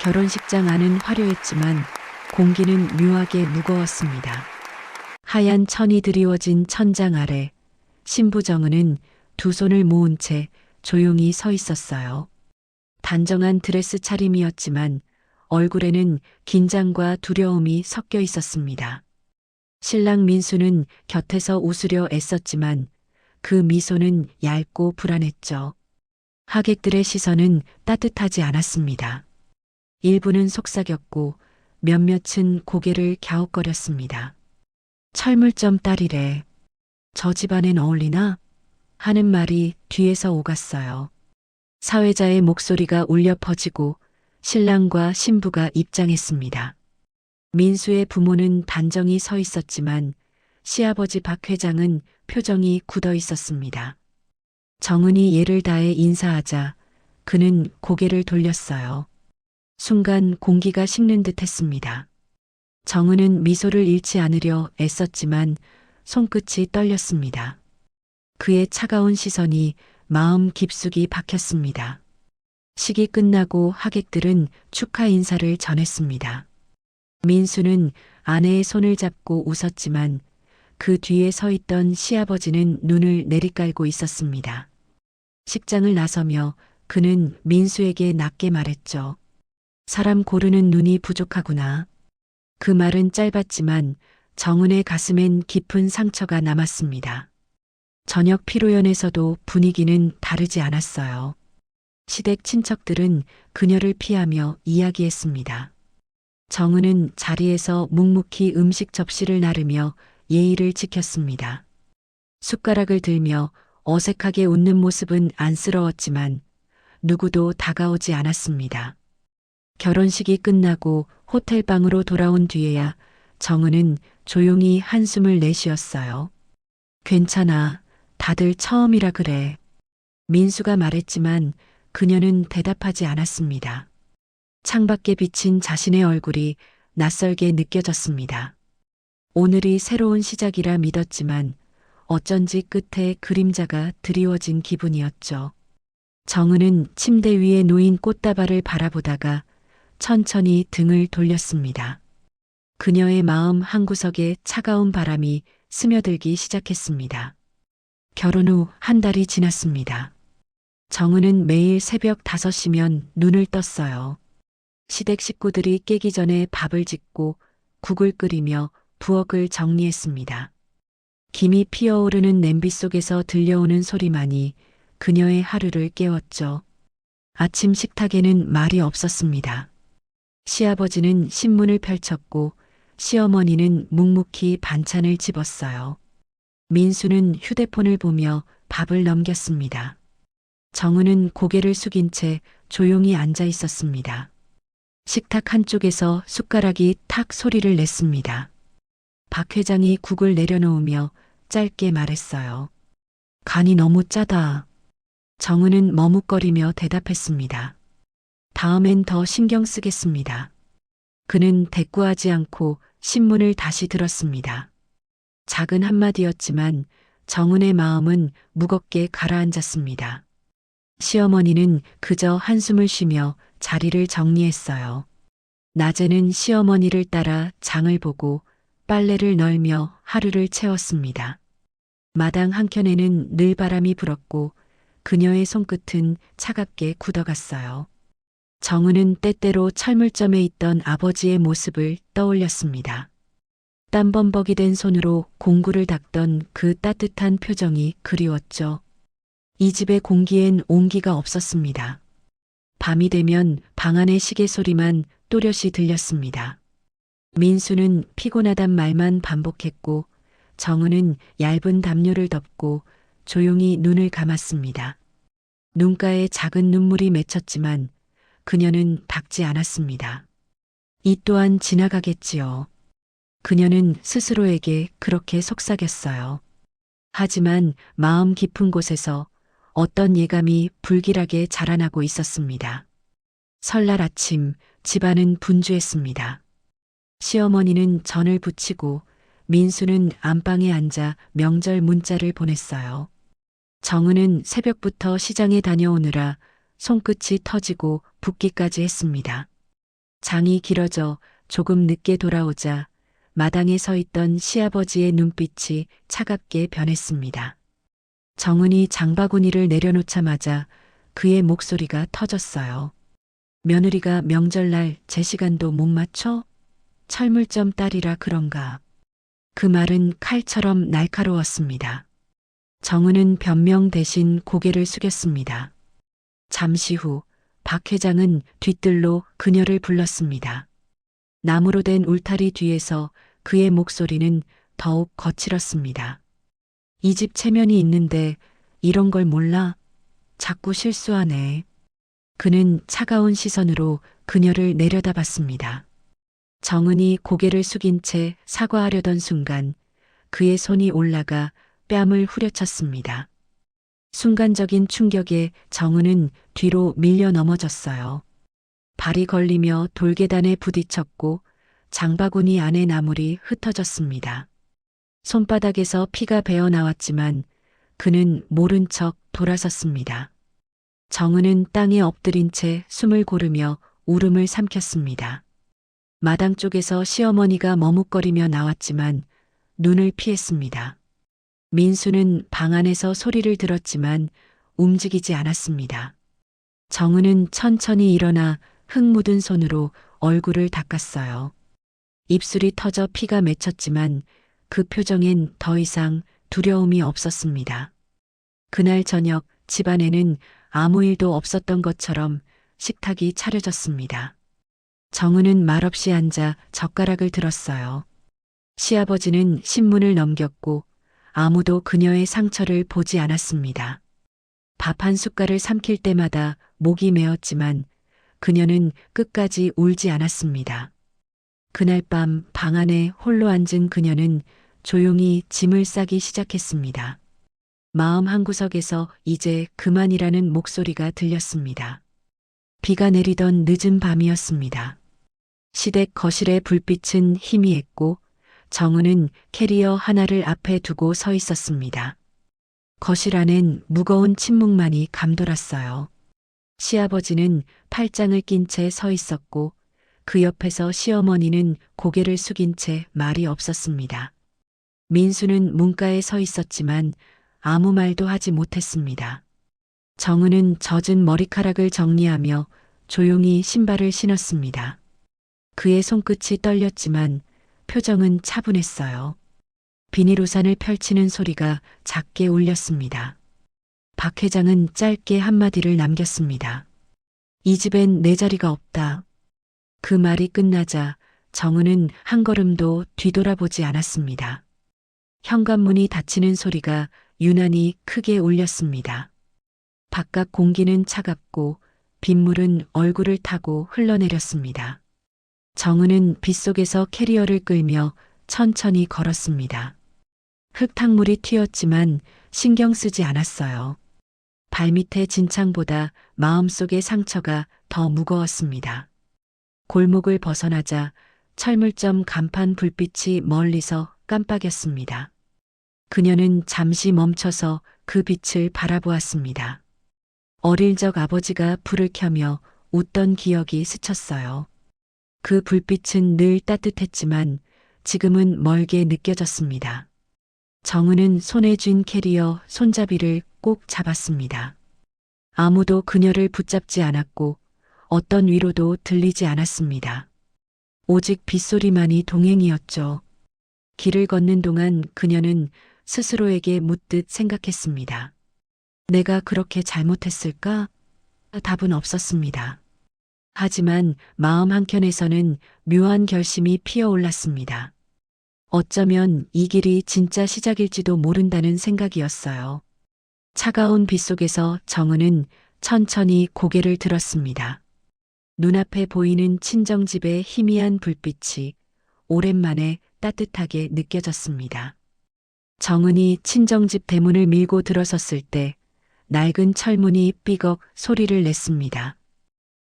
결혼식장 안은 화려했지만 공기는 묘하게 무거웠습니다. 하얀 천이 드리워진 천장 아래 신부 정은은 두 손을 모은 채 조용히 서 있었어요. 단정한 드레스 차림이었지만 얼굴에는 긴장과 두려움이 섞여 있었습니다. 신랑 민수는 곁에서 웃으려 애썼지만 그 미소는 얇고 불안했죠. 하객들의 시선은 따뜻하지 않았습니다. 일부는 속삭였고 몇몇은 고개를 갸웃거렸습니다. 철물점 딸이래. 저 집안엔 어울리나? 하는 말이 뒤에서 오갔어요. 사회자의 목소리가 울려 퍼지고 신랑과 신부가 입장했습니다. 민수의 부모는 단정히 서 있었지만 시아버지 박 회장은 표정이 굳어 있었습니다. 정은이 예를 다해 인사하자 그는 고개를 돌렸어요. 순간 공기가 식는 듯 했습니다. 정은은 미소를 잃지 않으려 애썼지만 손끝이 떨렸습니다. 그의 차가운 시선이 마음 깊숙이 박혔습니다. 식이 끝나고 하객들은 축하 인사를 전했습니다. 민수는 아내의 손을 잡고 웃었지만 그 뒤에 서 있던 시아버지는 눈을 내리깔고 있었습니다. 식장을 나서며 그는 민수에게 낮게 말했죠. 사람 고르는 눈이 부족하구나. 그 말은 짧았지만 정은의 가슴엔 깊은 상처가 남았습니다. 저녁 피로연에서도 분위기는 다르지 않았어요. 시댁 친척들은 그녀를 피하며 이야기했습니다. 정은은 자리에서 묵묵히 음식 접시를 나르며 예의를 지켰습니다. 숟가락을 들며 어색하게 웃는 모습은 안쓰러웠지만 누구도 다가오지 않았습니다. 결혼식이 끝나고 호텔방으로 돌아온 뒤에야 정은은 조용히 한숨을 내쉬었어요. 괜찮아. 다들 처음이라 그래. 민수가 말했지만 그녀는 대답하지 않았습니다. 창밖에 비친 자신의 얼굴이 낯설게 느껴졌습니다. 오늘이 새로운 시작이라 믿었지만 어쩐지 끝에 그림자가 드리워진 기분이었죠. 정은은 침대 위에 놓인 꽃다발을 바라보다가 천천히 등을 돌렸습니다. 그녀의 마음 한구석에 차가운 바람이 스며들기 시작했습니다. 결혼 후 한 달이 지났습니다. 정은은 매일 새벽 5시면 눈을 떴어요. 시댁 식구들이 깨기 전에 밥을 짓고 국을 끓이며 부엌을 정리했습니다. 김이 피어오르는 냄비 속에서 들려오는 소리만이 그녀의 하루를 깨웠죠. 아침 식탁에는 말이 없었습니다. 시아버지는 신문을 펼쳤고 시어머니는 묵묵히 반찬을 집었어요. 민수는 휴대폰을 보며 밥을 넘겼습니다. 정은은 고개를 숙인 채 조용히 앉아 있었습니다. 식탁 한쪽에서 숟가락이 탁 소리를 냈습니다. 박 회장이 국을 내려놓으며 짧게 말했어요. 간이 너무 짜다. 정은은 머뭇거리며 대답했습니다. 다음엔 더 신경 쓰겠습니다. 그는 대꾸하지 않고 신문을 다시 들었습니다. 작은 한마디였지만 정은의 마음은 무겁게 가라앉았습니다. 시어머니는 그저 한숨을 쉬며 자리를 정리했어요. 낮에는 시어머니를 따라 장을 보고 빨래를 널며 하루를 채웠습니다. 마당 한켠에는 늘 바람이 불었고 그녀의 손끝은 차갑게 굳어갔어요. 정은은 때때로 철물점에 있던 아버지의 모습을 떠올렸습니다. 땀범벅이 된 손으로 공구를 닦던 그 따뜻한 표정이 그리웠죠. 이 집의 공기엔 온기가 없었습니다. 밤이 되면 방 안의 시계 소리만 또렷이 들렸습니다. 민수는 피곤하단 말만 반복했고 정은은 얇은 담요를 덮고 조용히 눈을 감았습니다. 눈가에 작은 눈물이 맺혔지만 그녀는 닦지 않았습니다. 이 또한 지나가겠지요. 그녀는 스스로에게 그렇게 속삭였어요. 하지만 마음 깊은 곳에서 어떤 예감이 불길하게 자라나고 있었습니다. 설날 아침 집안은 분주했습니다. 시어머니는 전을 부치고 민수는 안방에 앉아 명절 문자를 보냈어요. 정은은 새벽부터 시장에 다녀오느라 손끝이 터지고 붓기까지 했습니다. 장이 길어져 조금 늦게 돌아오자 마당에 서 있던 시아버지의 눈빛이 차갑게 변했습니다. 정은이 장바구니를 내려놓자마자 그의 목소리가 터졌어요. 며느리가 명절날 제 시간도 못 맞춰? 철물점 딸이라 그런가. 그 말은 칼처럼 날카로웠습니다. 정은은 변명 대신 고개를 숙였습니다. 잠시 후 박 회장은 뒤뜰로 그녀를 불렀습니다. 나무로 된 울타리 뒤에서 그의 목소리는 더욱 거칠었습니다. 이 집 체면이 있는데 이런 걸 몰라? 자꾸 실수하네. 그는 차가운 시선으로 그녀를 내려다봤습니다. 정은이 고개를 숙인 채 사과하려던 순간 그의 손이 올라가 뺨을 후려쳤습니다. 순간적인 충격에 정은은 뒤로 밀려 넘어졌어요. 발이 걸리며 돌계단에 부딪혔고 장바구니 안의 나물이 흩어졌습니다. 손바닥에서 피가 배어 나왔지만 그는 모른 척 돌아섰습니다. 정은은 땅에 엎드린 채 숨을 고르며 울음을 삼켰습니다. 마당 쪽에서 시어머니가 머뭇거리며 나왔지만 눈을 피했습니다. 민수는 방 안에서 소리를 들었지만 움직이지 않았습니다. 정은은 천천히 일어나 흙 묻은 손으로 얼굴을 닦았어요. 입술이 터져 피가 맺혔지만 그 표정엔 더 이상 두려움이 없었습니다. 그날 저녁 집안에는 아무 일도 없었던 것처럼 식탁이 차려졌습니다. 정은은 말없이 앉아 젓가락을 들었어요. 시아버지는 신문을 넘겼고 아무도 그녀의 상처를 보지 않았습니다. 밥 한 숟갈을 삼킬 때마다 목이 메었지만 그녀는 끝까지 울지 않았습니다. 그날 밤 방 안에 홀로 앉은 그녀는 조용히 짐을 싸기 시작했습니다. 마음 한구석에서 이제 그만이라는 목소리가 들렸습니다. 비가 내리던 늦은 밤이었습니다. 시댁 거실의 불빛은 희미했고 정은은 캐리어 하나를 앞에 두고 서 있었습니다. 거실 안엔 무거운 침묵만이 감돌았어요. 시아버지는 팔짱을 낀 채 서 있었고 그 옆에서 시어머니는 고개를 숙인 채 말이 없었습니다. 민수는 문가에 서 있었지만 아무 말도 하지 못했습니다. 정은은 젖은 머리카락을 정리하며 조용히 신발을 신었습니다. 그의 손끝이 떨렸지만 표정은 차분했어요. 비닐우산을 펼치는 소리가 작게 울렸습니다. 박 회장은 짧게 한마디를 남겼습니다. 이 집엔 내 자리가 없다. 그 말이 끝나자 정은은 한 걸음도 뒤돌아보지 않았습니다. 현관문이 닫히는 소리가 유난히 크게 울렸습니다. 바깥 공기는 차갑고 빗물은 얼굴을 타고 흘러내렸습니다. 정은은 빗속에서 캐리어를 끌며 천천히 걸었습니다. 흙탕물이 튀었지만 신경 쓰지 않았어요. 발밑의 진창보다 마음속의 상처가 더 무거웠습니다. 골목을 벗어나자 철물점 간판 불빛이 멀리서 깜빡였습니다. 그녀는 잠시 멈춰서 그 빛을 바라보았습니다. 어릴 적 아버지가 불을 켜며 웃던 기억이 스쳤어요. 그 불빛은 늘 따뜻했지만 지금은 멀게 느껴졌습니다. 정은은 손에 쥔 캐리어 손잡이를 꼭 잡았습니다. 아무도 그녀를 붙잡지 않았고 어떤 위로도 들리지 않았습니다. 오직 빗소리만이 동행이었죠. 길을 걷는 동안 그녀는 스스로에게 묻듯 생각했습니다. 내가 그렇게 잘못했을까? 답은 없었습니다. 하지만 마음 한켠에서는 묘한 결심이 피어올랐습니다. 어쩌면 이 길이 진짜 시작일지도 모른다는 생각이었어요. 차가운 빗속에서 정은은 천천히 고개를 들었습니다. 눈앞에 보이는 친정집의 희미한 불빛이 오랜만에 따뜻하게 느껴졌습니다. 정은이 친정집 대문을 밀고 들어섰을 때 낡은 철문이 삐걱 소리를 냈습니다.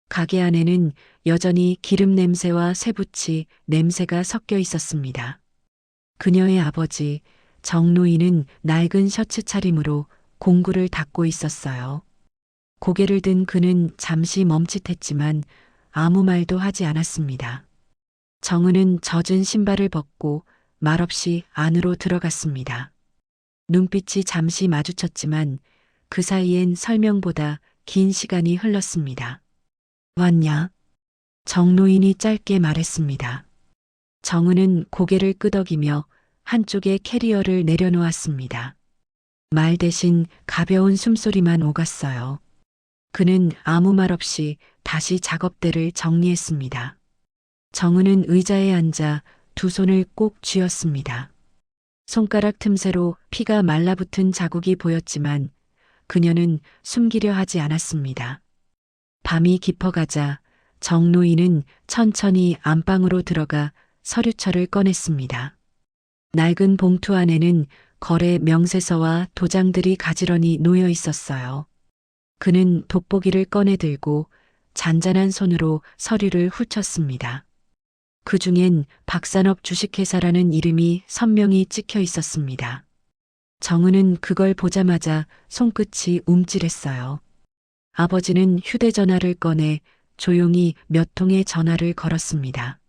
가게 안에는 여전히 기름 냄새와 쇠붙이 냄새가 섞여 있었습니다. 그녀의 아버지 정노인은 낡은 셔츠 차림으로 공구를 닦고 있었어요. 고개를 든 그는 잠시 멈칫했지만 아무 말도 하지 않았습니다. 정은은 젖은 신발을 벗고 말없이 안으로 들어갔습니다. 눈빛이 잠시 마주쳤지만 그 사이엔 설명보다 긴 시간이 흘렀습니다. 왔냐? 정노인이 짧게 말했습니다. 정은은 고개를 끄덕이며 한쪽에 캐리어를 내려놓았습니다. 말 대신 가벼운 숨소리만 오갔어요. 그는 아무 말 없이 다시 작업대를 정리했습니다. 정은은 의자에 앉아 두 손을 꼭 쥐었습니다. 손가락 틈새로 피가 말라붙은 자국이 보였지만 그녀는 숨기려 하지 않았습니다. 밤이 깊어가자 정노인은 천천히 안방으로 들어가 서류철을 꺼냈습니다. 낡은 봉투 안에는 거래 명세서와 도장들이 가지런히 놓여 있었어요. 그는 돋보기를 꺼내 들고 잔잔한 손으로 서류를 훑었습니다. 그 중엔 박산업 주식회사라는 이름이 선명히 찍혀 있었습니다. 정은은 그걸 보자마자 손끝이 움찔했어요. 아버지는 휴대전화를 꺼내 조용히 몇 통의 전화를 걸었습니다.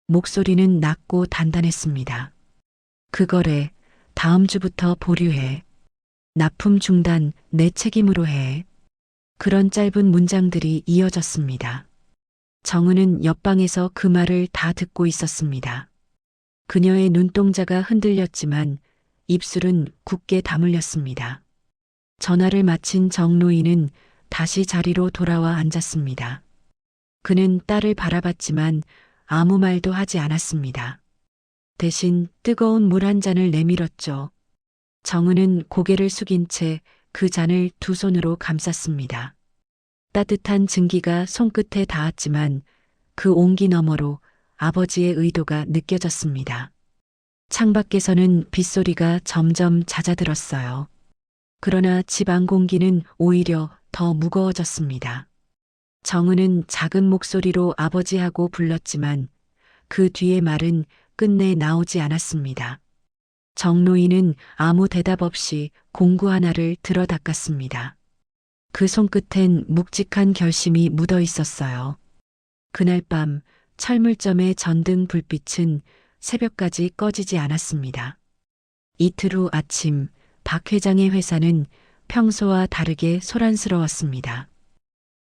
목소리는 낮고 단단했습니다. 그 거래 다음 주부터 보류해. 납품 중단 내 책임으로 해. 그런 짧은 문장들이 이어졌습니다. 정은은 옆방에서 그 말을 다 듣고 있었습니다. 그녀의 눈동자가 흔들렸지만 입술은 굳게 다물렸습니다. 전화를 마친 정노인은 다시 자리로 돌아와 앉았습니다. 그는 딸을 바라봤지만 아무 말도 하지 않았습니다. 대신 뜨거운 물 한 잔을 내밀었죠. 정은은 고개를 숙인 채 그 잔을 두 손으로 감쌌습니다. 따뜻한 증기가 손끝에 닿았지만 그 온기 너머로 아버지의 의도가 느껴졌습니다. 창밖에서는 빗소리가 점점 잦아들었어요. 그러나 집 안 공기는 오히려 더 무거워졌습니다. 정은은 작은 목소리로 아버지하고 불렀지만 그 뒤의 말은 끝내 나오지 않았습니다. 정노인은 아무 대답 없이 공구 하나를 들어 닦았습니다. 그 손끝엔 묵직한 결심이 묻어 있었어요. 그날 밤 철물점의 전등 불빛은 새벽까지 꺼지지 않았습니다. 이틀 후 아침 박 회장의 회사는 평소와 다르게 소란스러웠습니다.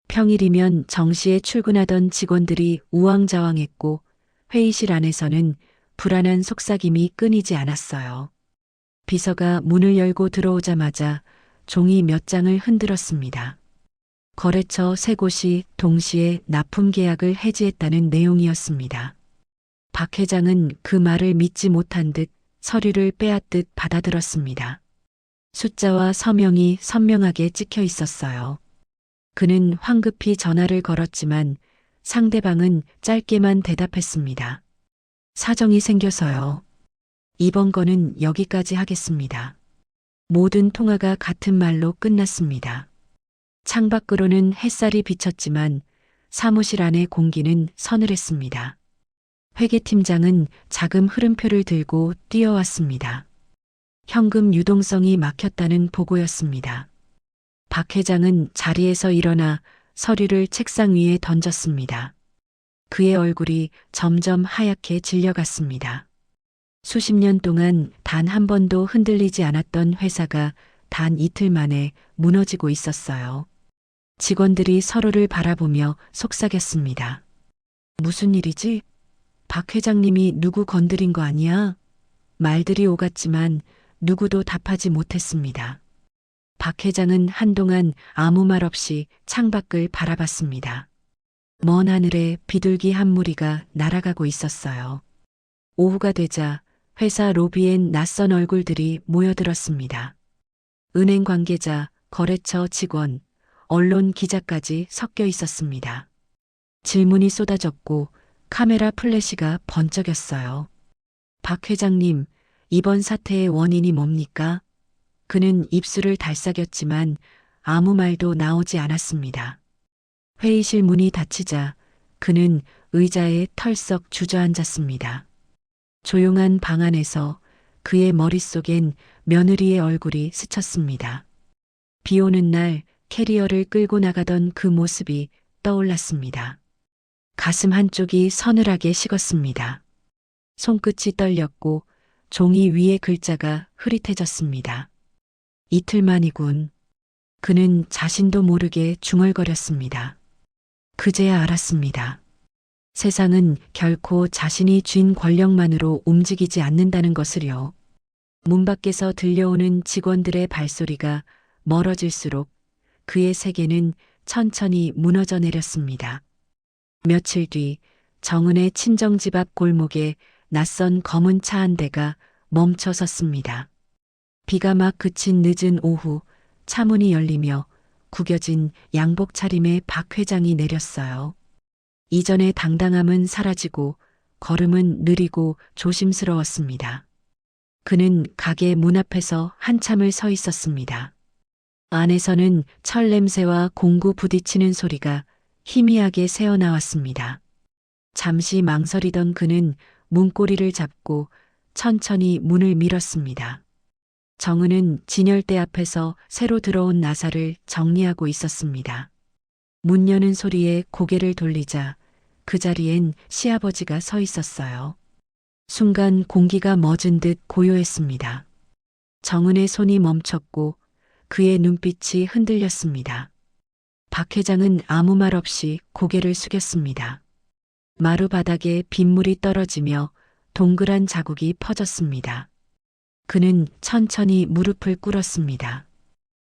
평일이면 정시에 출근하던 직원들이 우왕좌왕했고 회의실 안에서는 불안한 속삭임이 끊이지 않았어요. 비서가 문을 열고 들어오자마자 종이 몇 장을 흔들었습니다. 거래처 세 곳이 동시에 납품 계약을 해지했다는 내용이었습니다. 박 회장은 그 말을 믿지 못한 듯 서류를 빼앗듯 받아들었습니다. 숫자와 서명이 선명하게 찍혀 있었어요. 그는 황급히 전화를 걸었지만 상대방은 짧게만 대답했습니다. 사정이 생겨서요. 이번 건은 여기까지 하겠습니다. 모든 통화가 같은 말로 끝났습니다. 창밖으로는 햇살이 비쳤지만 사무실 안의 공기는 서늘했습니다. 회계팀장은 자금 흐름표를 들고 뛰어왔습니다. 현금 유동성이 막혔다는 보고였습니다. 박 회장은 자리에서 일어나 서류를 책상 위에 던졌습니다. 그의 얼굴이 점점 하얗게 질려갔습니다. 수십 년 동안 단 한 번도 흔들리지 않았던 회사가 단 이틀 만에 무너지고 있었어요. 직원들이 서로를 바라보며 속삭였습니다. 무슨 일이지? 박 회장님이 누구 건드린 거 아니야? 말들이 오갔지만 누구도 답하지 못했습니다. 박 회장은 한동안 아무 말 없이 창밖을 바라봤습니다. 먼 하늘에 비둘기 한 무리가 날아가고 있었어요. 오후가 되자 회사 로비엔 낯선 얼굴들이 모여들었습니다. 은행 관계자, 거래처 직원, 언론 기자까지 섞여 있었습니다. 질문이 쏟아졌고 카메라 플래시가 번쩍였어요. 박 회장님, 이번 사태의 원인이 뭡니까? 그는 입술을 달싹였지만 아무 말도 나오지 않았습니다. 회의실 문이 닫히자 그는 의자에 털썩 주저앉았습니다. 조용한 방 안에서 그의 머릿속엔 며느리의 얼굴이 스쳤습니다. 비 오는 날 캐리어를 끌고 나가던 그 모습이 떠올랐습니다. 가슴 한쪽이 서늘하게 식었습니다. 손끝이 떨렸고 종이 위에 글자가 흐릿해졌습니다. 이틀만이군. 그는 자신도 모르게 중얼거렸습니다. 그제야 알았습니다. 세상은 결코 자신이 쥔 권력만으로 움직이지 않는다는 것을요. 문 밖에서 들려오는 직원들의 발소리가 멀어질수록 그의 세계는 천천히 무너져 내렸습니다. 며칠 뒤 정은의 친정집 앞 골목에 낯선 검은 차 한 대가 멈춰 섰습니다. 비가 막 그친 늦은 오후 차문이 열리며 구겨진 양복 차림의 박 회장이 내렸어요. 이전의 당당함은 사라지고 걸음은 느리고 조심스러웠습니다. 그는 가게 문 앞에서 한참을 서 있었습니다. 안에서는 철 냄새와 공구 부딪히는 소리가 희미하게 새어나왔습니다. 잠시 망설이던 그는 문고리를 잡고 천천히 문을 밀었습니다. 정은은 진열대 앞에서 새로 들어온 나사를 정리하고 있었습니다. 문 여는 소리에 고개를 돌리자 그 자리엔 시아버지가 서 있었어요. 순간 공기가 멎은 듯 고요했습니다. 정은의 손이 멈췄고 그의 눈빛이 흔들렸습니다. 박 회장은 아무 말 없이 고개를 숙였습니다. 마루 바닥에 빗물이 떨어지며 동그란 자국이 퍼졌습니다. 그는 천천히 무릎을 꿇었습니다.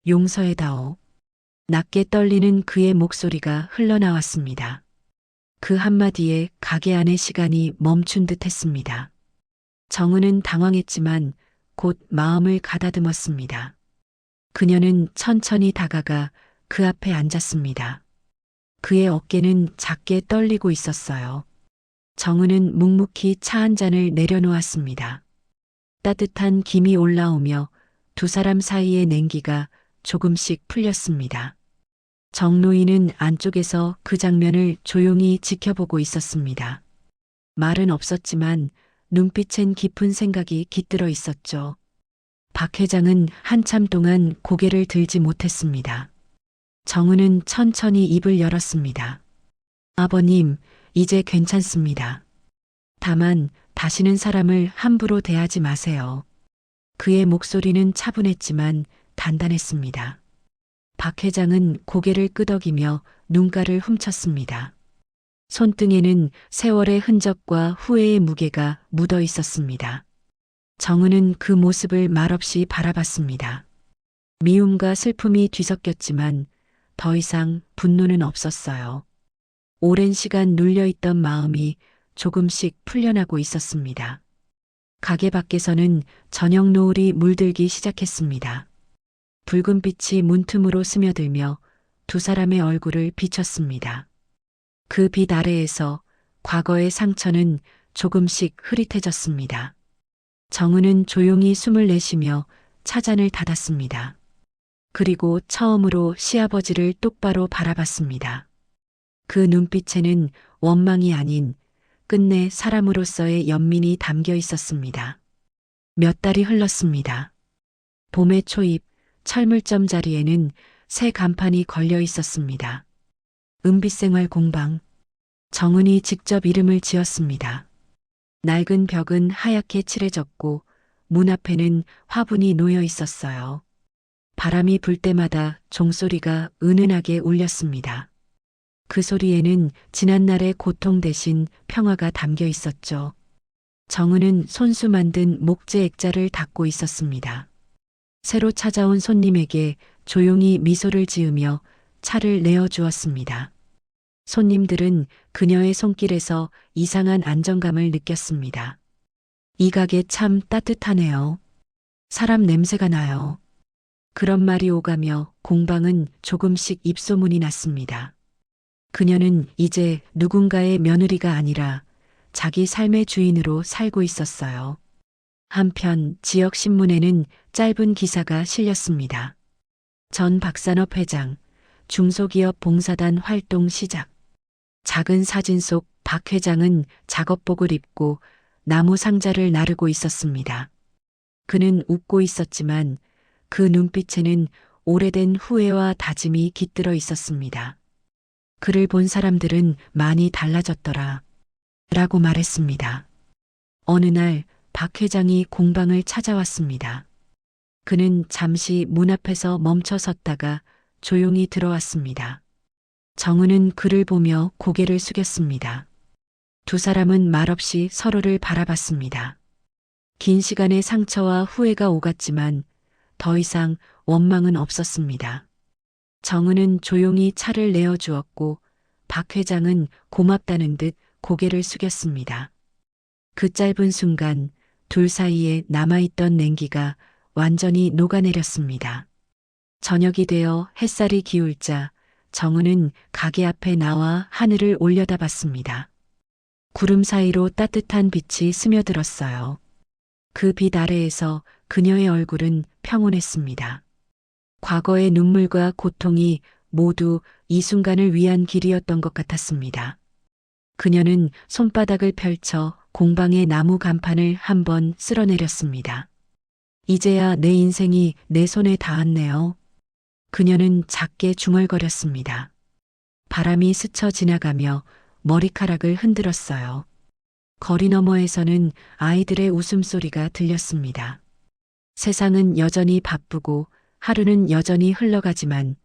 용서해다오. 낮게 떨리는 그의 목소리가 흘러나왔습니다. 그 한마디에 가게 안의 시간이 멈춘 듯 했습니다. 정은은 당황했지만 곧 마음을 가다듬었습니다. 그녀는 천천히 다가가 그 앞에 앉았습니다. 그의 어깨는 작게 떨리고 있었어요. 정은은 묵묵히 차 한 잔을 내려놓았습니다. 따뜻한 김이 올라오며 두 사람 사이의 냉기가 조금씩 풀렸습니다. 정노인은 안쪽에서 그 장면을 조용히 지켜보고 있었습니다. 말은 없었지만 눈빛엔 깊은 생각이 깃들어 있었죠. 박 회장은 한참 동안 고개를 들지 못했습니다. 정은은 천천히 입을 열었습니다. 아버님, 이제 괜찮습니다. 다만 다시는 사람을 함부로 대하지 마세요. 그의 목소리는 차분했지만 단단했습니다. 박 회장은 고개를 끄덕이며 눈가를 훔쳤습니다. 손등에는 세월의 흔적과 후회의 무게가 묻어 있었습니다. 정은은 그 모습을 말없이 바라봤습니다. 미움과 슬픔이 뒤섞였지만 더 이상 분노는 없었어요. 오랜 시간 눌려있던 마음이 조금씩 풀려나고 있었습니다. 가게 밖에서는 저녁 노을이 물들기 시작했습니다. 붉은 빛이 문틈으로 스며들며 두 사람의 얼굴을 비췄습니다. 그 빛 아래에서 과거의 상처는 조금씩 흐릿해졌습니다. 정은은 조용히 숨을 내쉬며 차잔을 닫았습니다. 그리고 처음으로 시아버지를 똑바로 바라봤습니다. 그 눈빛에는 원망이 아닌 끝내 사람으로서의 연민이 담겨 있었습니다. 몇 달이 흘렀습니다. 봄의 초입, 철물점 자리에는 새 간판이 걸려 있었습니다. 은빛생활 공방. 정은이 직접 이름을 지었습니다. 낡은 벽은 하얗게 칠해졌고 문 앞에는 화분이 놓여 있었어요. 바람이 불 때마다 종소리가 은은하게 울렸습니다. 그 소리에는 지난날의 고통 대신 평화가 담겨 있었죠. 정은은 손수 만든 목재 액자를 닦고 있었습니다. 새로 찾아온 손님에게 조용히 미소를 지으며 차를 내어주었습니다. 손님들은 그녀의 손길에서 이상한 안정감을 느꼈습니다. 이 가게 참 따뜻하네요. 사람 냄새가 나요. 그런 말이 오가며 공방은 조금씩 입소문이 났습니다. 그녀는 이제 누군가의 며느리가 아니라 자기 삶의 주인으로 살고 있었어요. 한편 지역 신문에는 짧은 기사가 실렸습니다. 전 박산업 회장, 중소기업 봉사단 활동 시작. 작은 사진 속 박 회장은 작업복을 입고 나무 상자를 나르고 있었습니다. 그는 웃고 있었지만 그 눈빛에는 오래된 후회와 다짐이 깃들어 있었습니다. 그를 본 사람들은 많이 달라졌더라. 라고 말했습니다. 어느 날 박 회장이 공방을 찾아왔습니다. 그는 잠시 문 앞에서 멈춰 섰다가 조용히 들어왔습니다. 정은은 그를 보며 고개를 숙였습니다. 두 사람은 말없이 서로를 바라봤습니다. 긴 시간의 상처와 후회가 오갔지만 더 이상 원망은 없었습니다. 정은은 조용히 차를 내어주었고 박 회장은 고맙다는 듯 고개를 숙였습니다. 그 짧은 순간 둘 사이에 남아있던 냉기가 완전히 녹아내렸습니다. 저녁이 되어 햇살이 기울자 정은은 가게 앞에 나와 하늘을 올려다봤습니다. 구름 사이로 따뜻한 빛이 스며들었어요. 그 빛 아래에서 그녀의 얼굴은 평온했습니다. 과거의 눈물과 고통이 모두 이 순간을 위한 길이었던 것 같았습니다. 그녀는 손바닥을 펼쳐 공방의 나무 간판을 한번 쓸어내렸습니다. 이제야 내 인생이 내 손에 닿았네요. 그녀는 작게 중얼거렸습니다. 바람이 스쳐 지나가며 머리카락을 흔들었어요. 거리 너머에서는 아이들의 웃음소리가 들렸습니다. 세상은 여전히 바쁘고 하루는 여전히 흘러가지만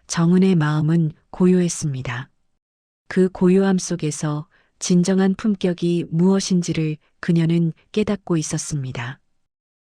정은의 마음은 고요했습니다. 그 고요함 속에서 진정한 품격이 무엇인지를 그녀는 깨닫고 있었습니다.